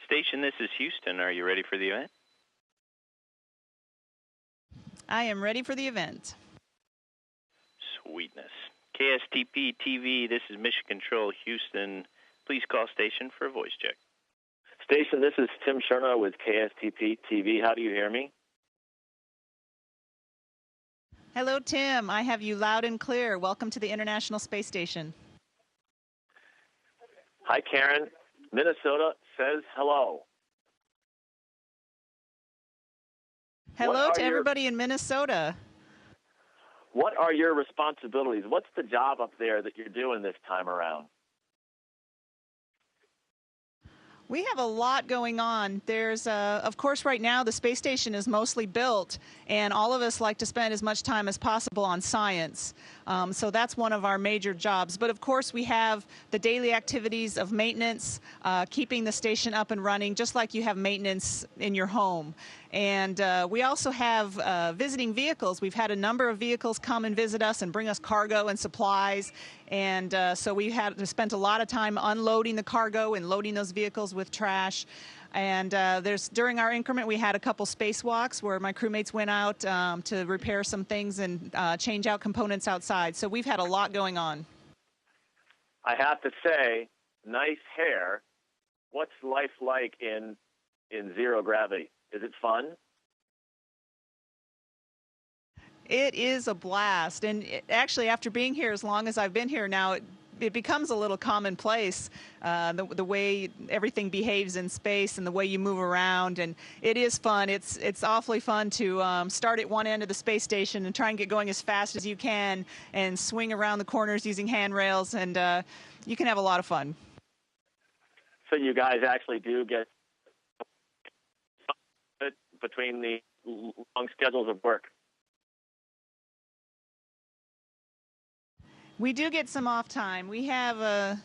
Station, this is Houston. Are you ready for the event? I am ready for the event. Sweetness. KSTP TV, this is Mission Control Houston. Please call station for a voice check. Station, this is Tim Sherna with KSTP TV. How do you hear me? Hello, Tim. I have you loud and clear. Welcome to the International Space Station. Hi, Karen. Minnesota says hello. Hello to everybody in Minnesota. What are your responsibilities? What's the job up there that you're doing this time around? We have a lot going on. There's, of course, right now the space station is mostly built, and all of us like to spend as much time as possible on science. So that's one of our major jobs. But of course, we have the daily activities of maintenance, keeping the station up and running, just like you have maintenance in your home. And we also have visiting vehicles. We've had a number of vehicles come and visit us and bring us cargo and supplies. And so we had to spend a lot of time unloading the cargo and loading those vehicles with trash. And during our increment, we had a couple spacewalks where my crewmates went out to repair some things and change out components outside. So we've had a lot going on. I have to say, nice hair. What's life like in zero gravity? Is it fun? It is a blast. And actually, after being here as long as I've been here now, it becomes a little commonplace, the way everything behaves in space and the way you move around. And it is fun. It's awfully fun to start at one end of the space station and try and get going as fast as you can and swing around the corners using handrails. And you can have a lot of fun. So you guys actually do get between the long schedules of work? We do get some off time. We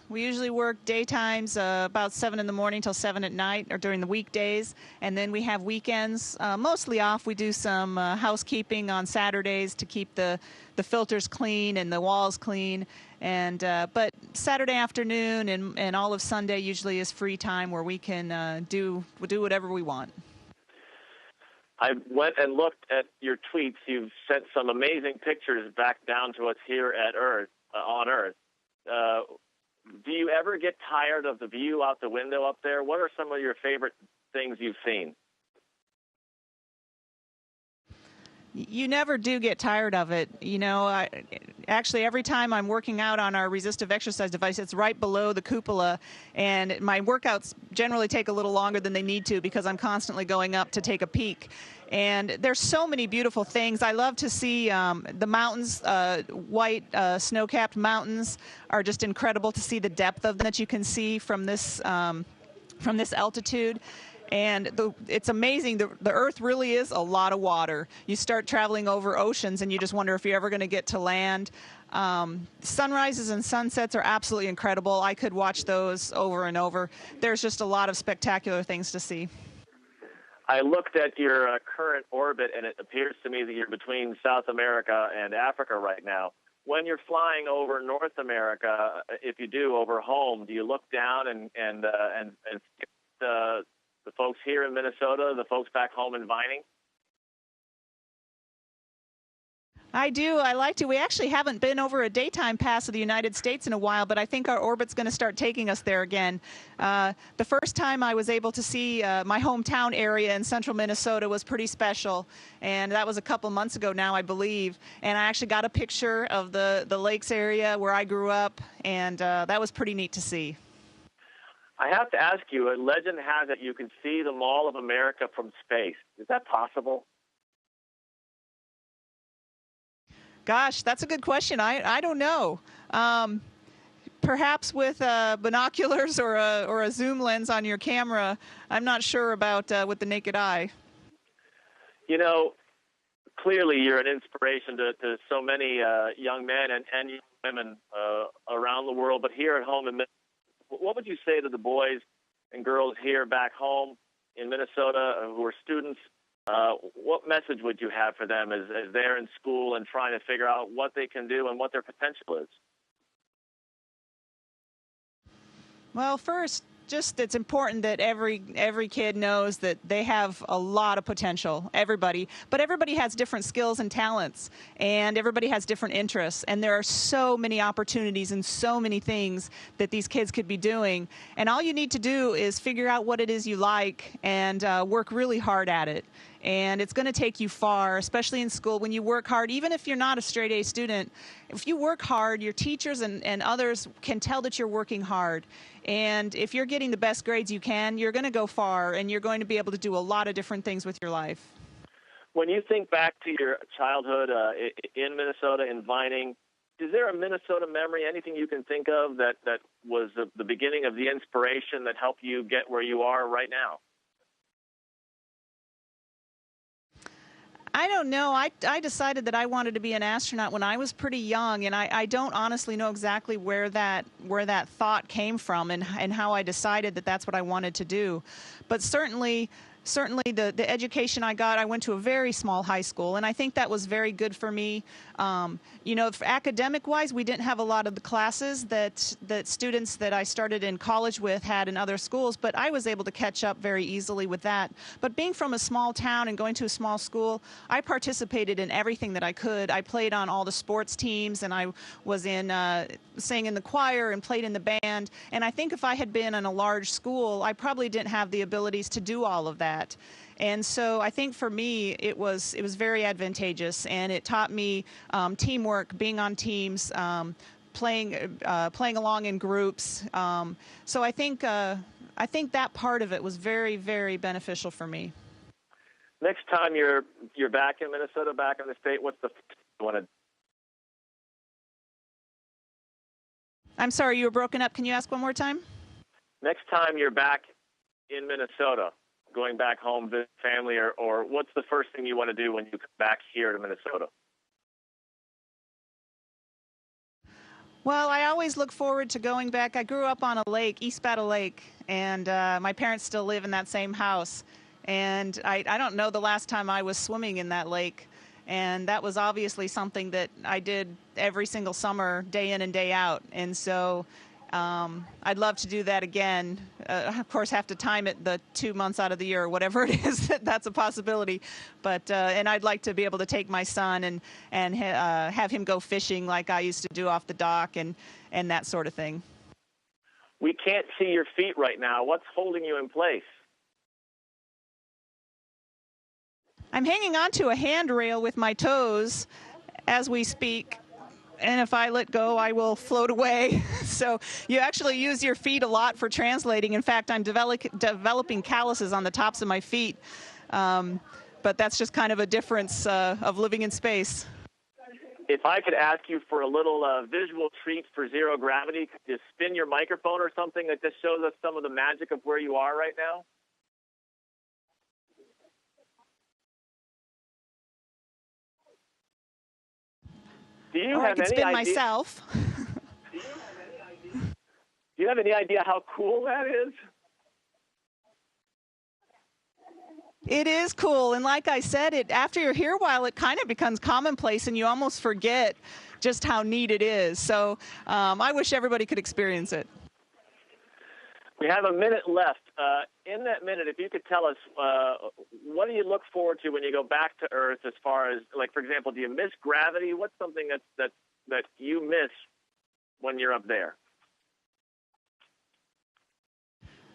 usually work daytimes about 7 in the morning till 7 at night, or during the weekdays, and then we have weekends mostly off. We do some housekeeping on Saturdays to keep the filters clean and the walls clean. And but Saturday afternoon and all of Sunday usually is free time where we can do whatever we want. I went and looked at your tweets. You've sent some amazing pictures back down to us here at Earth, on Earth. Do you ever get tired of the view out the window up there? What are some of your favorite things you've seen? You never do get tired of it. You know, actually, every time I'm working out on our resistive exercise device, it's right below the cupola, and my workouts generally take a little longer than they need to because I'm constantly going up to take a peek. And there's so many beautiful things. I love to see the mountains, white snow-capped mountains are just incredible to see the depth of them that you can see from this altitude. And it's amazing. The Earth really is a lot of water. You start traveling over oceans, and you just wonder if you're ever going to get to land. Sunrises and sunsets are absolutely incredible. I could watch those over and over. There's just a lot of spectacular things to see. I looked at your current orbit, and it appears to me that you're between South America and Africa right now. When you're flying over North America, if you do, over home, do you look down and the folks here in Minnesota, the folks back home in Vining? I do. I like to. We actually haven't been over a daytime pass of the United States in a while, but I think our orbit's going to start taking us there again. The first time I was able to see my hometown area in central Minnesota was pretty special, and that was a couple months ago now, I believe. And I actually got a picture of the lakes area where I grew up, and that was pretty neat to see. I have to ask you, a legend has it you can see the Mall of America from space. Is that possible? Gosh, that's a good question. I don't know. Perhaps with binoculars or a zoom lens on your camera. I'm not sure about with the naked eye. You know, clearly you're an inspiration to so many young men and young women around the world, but here at home in Minnesota. What would you say to the boys and girls here back home in Minnesota who are students? What message would you have for them as they're in school and trying to figure out what they can do and what their potential is? Well, first, it's important that every kid knows that they have a lot of potential, everybody, but everybody has different skills and talents, and everybody has different interests, and there are so many opportunities and so many things that these kids could be doing, and all you need to do is figure out what it is you like and work really hard at it. And it's going to take you far, especially in school. When you work hard, even if you're not a straight A student, if you work hard, your teachers and others can tell that you're working hard. And if you're getting the best grades you can, you're going to go far, and you're going to be able to do a lot of different things with your life. When you think back to your childhood in Minnesota, in Vining, is there a Minnesota memory, anything you can think of that was the beginning of the inspiration that helped you get where you are right now? I don't know. I decided that I wanted to be an astronaut when I was pretty young, and I don't honestly know exactly where that thought came from and how I decided that that's what I wanted to do. But certainly the education I got, I went to a very small high school, and I think that was very good for me. You know, academic-wise, we didn't have a lot of the classes that students that I started in college with had in other schools, but I was able to catch up very easily with that. But being from a small town and going to a small school, I participated in everything that I could. I played on all the sports teams, and I was sang in the choir and played in the band. And I think if I had been in a large school, I probably didn't have the abilities to do all of that. And so I think for me, it was very advantageous, and it taught me teamwork, being on teams, playing along in groups. So I think that part of it was very, very beneficial for me. Next time you're back in Minnesota, back in the state, what's the first thing you want to do? I'm sorry, you were broken up. Can you ask one more time? Next time you're back in Minnesota, going back home, visit family, or what's the first thing you want to do when you come back here to Minnesota? Well, I always look forward to going back. I grew up on a lake, East Battle Lake, and my parents still live in that same house. And I don't know the last time I was swimming in that lake. And that was obviously something that I did every single summer, day in and day out. And so I'd love to do that again. Of course, have to time it the 2 months out of the year or whatever it is. That's a possibility. But and I'd like to be able to take my son and have him go fishing like I used to do off the dock and that sort of thing. We can't see your feet right now. What's holding you in place? I'm hanging onto a handrail with my toes as we speak. And if I let go, I will float away. So you actually use your feet a lot for translating. In fact, I'm developing calluses on the tops of my feet. But that's just kind of a difference of living in space. If I could ask you for a little visual treat for zero gravity, could you spin your microphone or something that just shows us some of the magic of where you are right now? Do you have any idea? Myself. Do you have any idea how cool that is? It is cool, and like I said, after you're here a while, it kind of becomes commonplace, and you almost forget just how neat it is. So I wish everybody could experience it. We have a minute left. In that minute, if you could tell us, what do you look forward to when you go back to Earth as far as, like, for example, do you miss gravity? What's something that you miss when you're up there?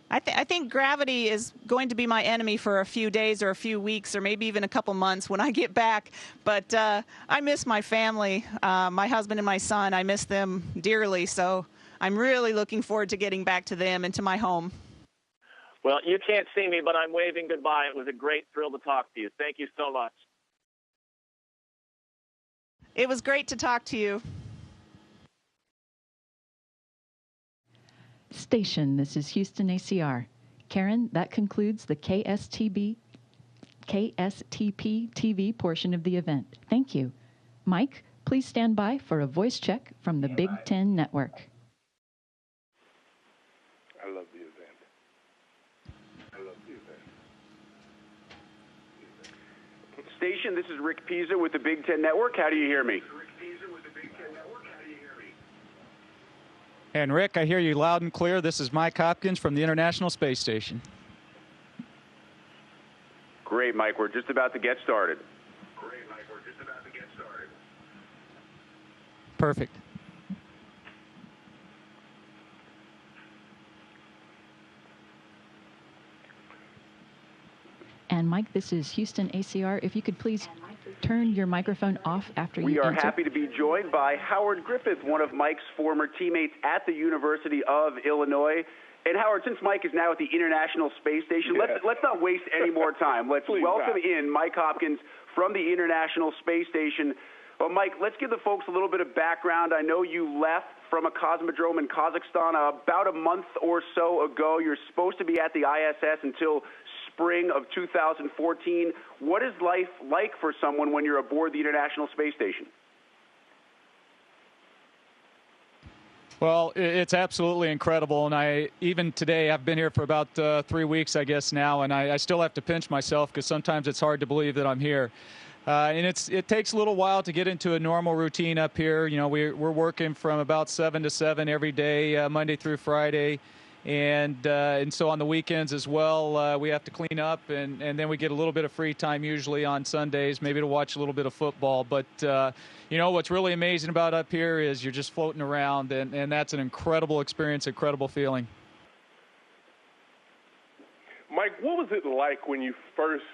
I think gravity is going to be my enemy for a few days or a few weeks or maybe even a couple months when I get back. But I miss my family, my husband and my son. I miss them dearly, so I'm really looking forward to getting back to them and to my home. Well, you can't see me, but I'm waving goodbye. It was a great thrill to talk to you. Thank you so much. It was great to talk to you. Station, this is Houston ACR. Karen, that concludes the KSTP TV portion of the event. Thank you. Mike, please stand by for a voice check from the Big Ten Network. I love the event. I love the event. Station, this is Rick Pisa with the Big Ten Network. How do you hear me? And Rick, I hear you loud and clear. This is Mike Hopkins from the International Space Station. Great, Mike. We're just about to get started. Perfect. And Mike, this is Houston ACR. If you could please turn your microphone off after you answer. We are happy to be joined by Howard Griffith, one of Mike's former teammates at the University of Illinois. And Howard, since Mike is now at the International Space Station, let's not waste any more time. Let's welcome in Mike Hopkins from the International Space Station. Well, Mike, let's give the folks a little bit of background. I know you left from a cosmodrome in Kazakhstan about a month or so ago. You're supposed to be at the ISS until spring of 2014. What is life like for someone when you're aboard the International Space Station? Well, it's absolutely incredible, and even today, I've been here for about 3 weeks, I guess, now, and I still have to pinch myself because sometimes it's hard to believe that I'm here. And it takes a little while to get into a normal routine up here. You know, we're working from about 7 to 7 every day, Monday through Friday, and so on the weekends as well, we have to clean up, and then we get a little bit of free time usually on Sundays, maybe to watch a little bit of football. But you know, what's really amazing about up here is you're just floating around, and that's an incredible experience, incredible feeling. Mike, what was it like when you first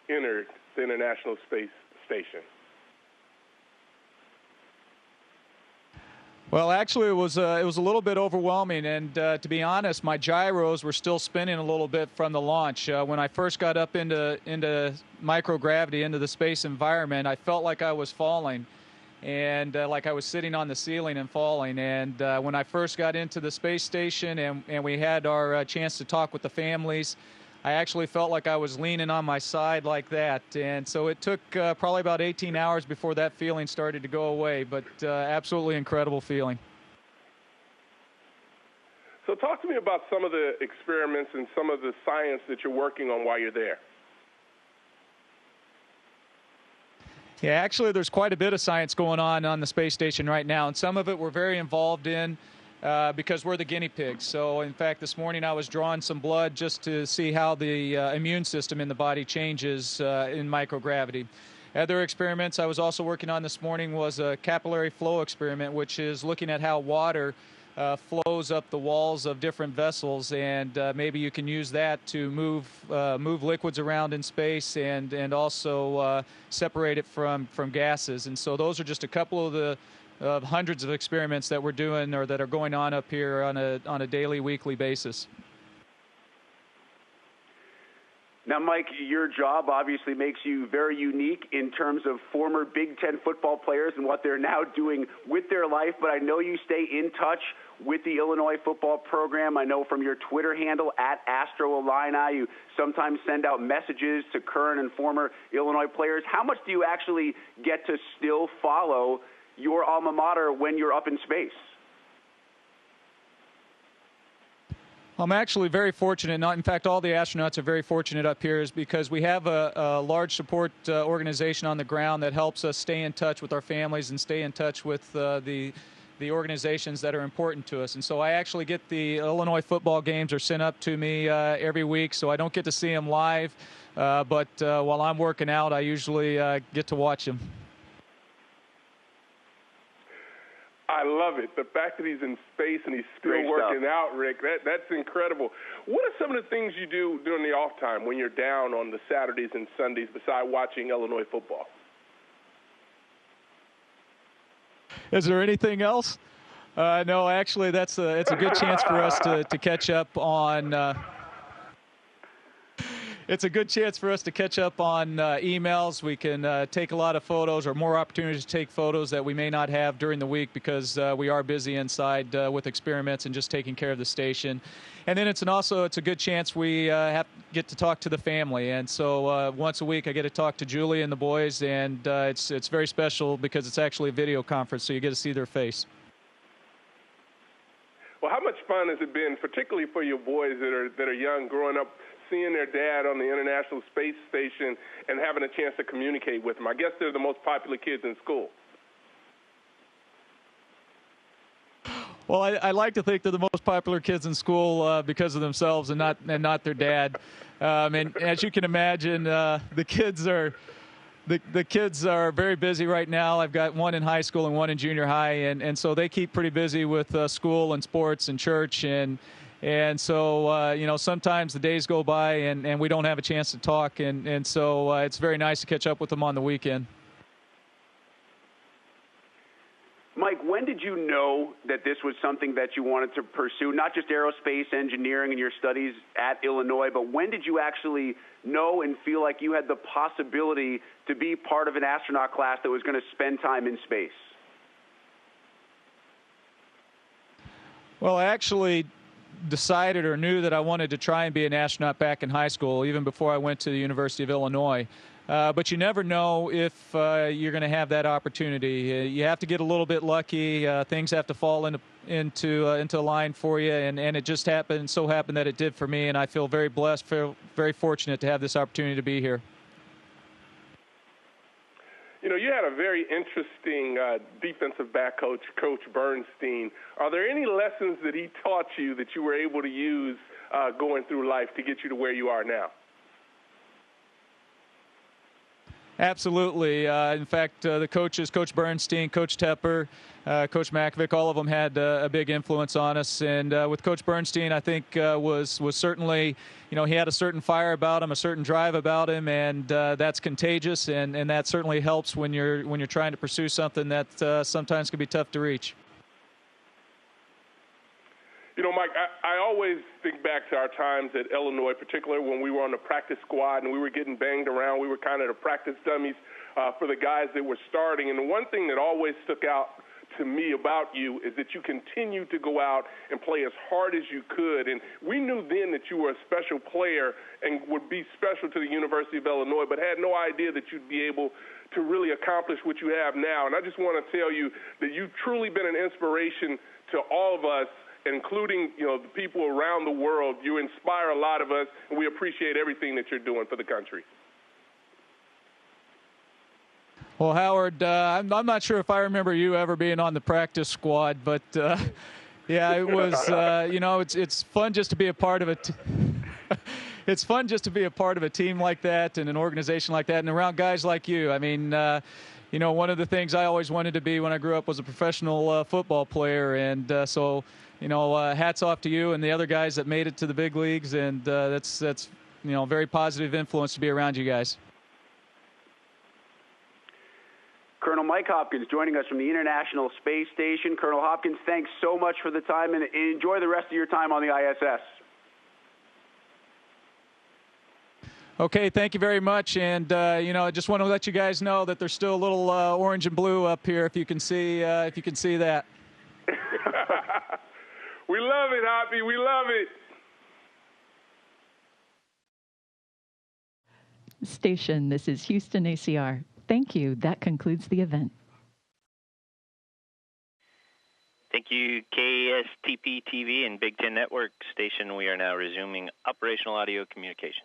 entered the International Space Station? Well, actually, it was a little bit overwhelming, and to be honest, my gyros were still spinning a little bit from the launch. When I first got up into microgravity, into the space environment, I felt like I was falling, and like I was sitting on the ceiling and falling. And when I first got into the space station and we had our chance to talk with the families, I actually felt like I was leaning on my side like that. And so it took probably about 18 hours before that feeling started to go away, but absolutely incredible feeling. So talk to me about some of the experiments and some of the science that you're working on while you're there. Yeah, actually, there's quite a bit of science going on the space station right now, and some of it we're very involved in. Because we're the guinea pigs. So, in fact, this morning I was drawing some blood just to see how the immune system in the body changes in microgravity. Other experiments I was also working on this morning was a capillary flow experiment, which is looking at how water flows up the walls of different vessels, and maybe you can use that to move liquids around in space and also separate it from gases. And so those are just a couple of the hundreds of experiments that we're doing or that are going on up here on a daily, weekly basis. Now, Mike, your job obviously makes you very unique in terms of former Big Ten football players and what they're now doing with their life, but I know you stay in touch with the Illinois football program. I know from your Twitter handle, @AstroIllini, you sometimes send out messages to current and former Illinois players. How much do you actually get to still follow your alma mater when you're up in space? I'm actually very fortunate. In fact, all the astronauts are very fortunate up here, is because we have a large support organization on the ground that helps us stay in touch with our families and stay in touch with the organizations that are important to us. And so I actually get the Illinois football games are sent up to me every week, so I don't get to see them live. But while I'm working out, I usually get to watch them. I love it. The fact that he's in space and he's still working out, Rick, that's incredible. What are some of the things you do during the off time when you're down on the Saturdays and Sundays besides watching Illinois football? Is there anything else? No, actually, it's a good chance for us to catch up on. It's a good chance for us to catch up on emails. We can take a lot of photos, or more opportunities to take photos that we may not have during the week because we are busy inside with experiments and just taking care of the station. And then it's a good chance we get to talk to the family. And so once a week I get to talk to Julie and the boys, and it's very special because it's actually a video conference, so you get to see their face. Well, how much fun has it been, particularly for your boys that are young, growing up, seeing their dad on the International Space Station and having a chance to communicate with them? I guess they're the most popular kids in school. Well, I like to think they're the most popular kids in school because of themselves and not their dad. And as you can imagine, the kids are very busy right now. I've got one in high school and one in junior high, and so they keep pretty busy with school and sports and church, and so sometimes the days go by and we don't have a chance to talk, and so it's very nice to catch up with them on the weekend. Mike, when did you know that this was something that you wanted to pursue, not just aerospace engineering and your studies at Illinois, but when did you actually know and feel like you had the possibility to be part of an astronaut class that was going to spend time in space? Well, I actually decided or knew that I wanted to try and be an astronaut back in high school, even before I went to the University of Illinois. But you never know if you're going to have that opportunity. You have to get a little bit lucky. Things have to fall into line for you, and it just happened that it did for me, and I feel very blessed, feel very fortunate to have this opportunity to be here. You know, you had a very interesting defensive back coach, Coach Bernstein. Are there any lessons that he taught you that you were able to use going through life to get you to where you are now? Absolutely. In fact, the coaches, Coach Bernstein, Coach Tepper, Coach Makovic, all of them had a big influence on us. And with Coach Bernstein, I think was certainly, he had a certain fire about him, a certain drive about him, and that's contagious. And that certainly helps when you're trying to pursue something that sometimes can be tough to reach. You know, Mike, I always think back to our times at Illinois, particularly when we were on the practice squad and we were getting banged around. We were kind of the practice dummies for the guys that were starting. And the one thing that always stuck out to me about you is that you continued to go out and play as hard as you could. And we knew then that you were a special player and would be special to the University of Illinois, but had no idea that you'd be able to really accomplish what you have now. And I just want to tell you that you've truly been an inspiration to all of us, including, the people around the world. You inspire a lot of us, and we appreciate everything that you're doing for the country. Well, Howard, I'm not sure if I remember you ever being on the practice squad, but yeah, it was. It's fun just to be a part of it. It's fun just to be a part of a team like that and an organization like that, and around guys like you. I mean, one of the things I always wanted to be when I grew up was a professional football player, and so. Hats off to you and the other guys that made it to the big leagues, and that's very positive influence to be around you guys. Colonel Mike Hopkins joining us from the International Space Station. Colonel Hopkins, thanks so much for the time, and enjoy the rest of your time on the ISS. Okay, thank you very much, and I just want to let you guys know that there's still a little orange and blue up here, if you can see that. We love it, Hoppy. We love it. Station, this is Houston ACR. Thank you. That concludes the event. Thank you, KSTP TV and Big Ten Network Station. We are now resuming operational audio communication.